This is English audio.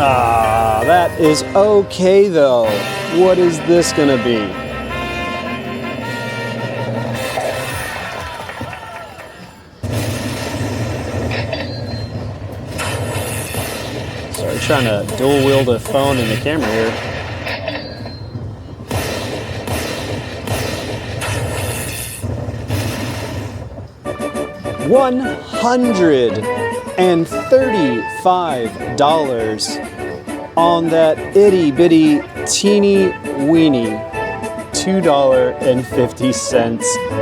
Ah, that is okay though. What is this gonna be? Sorry, trying to dual wield a phone and the camera here. $135 on that itty bitty teeny weeny $2.50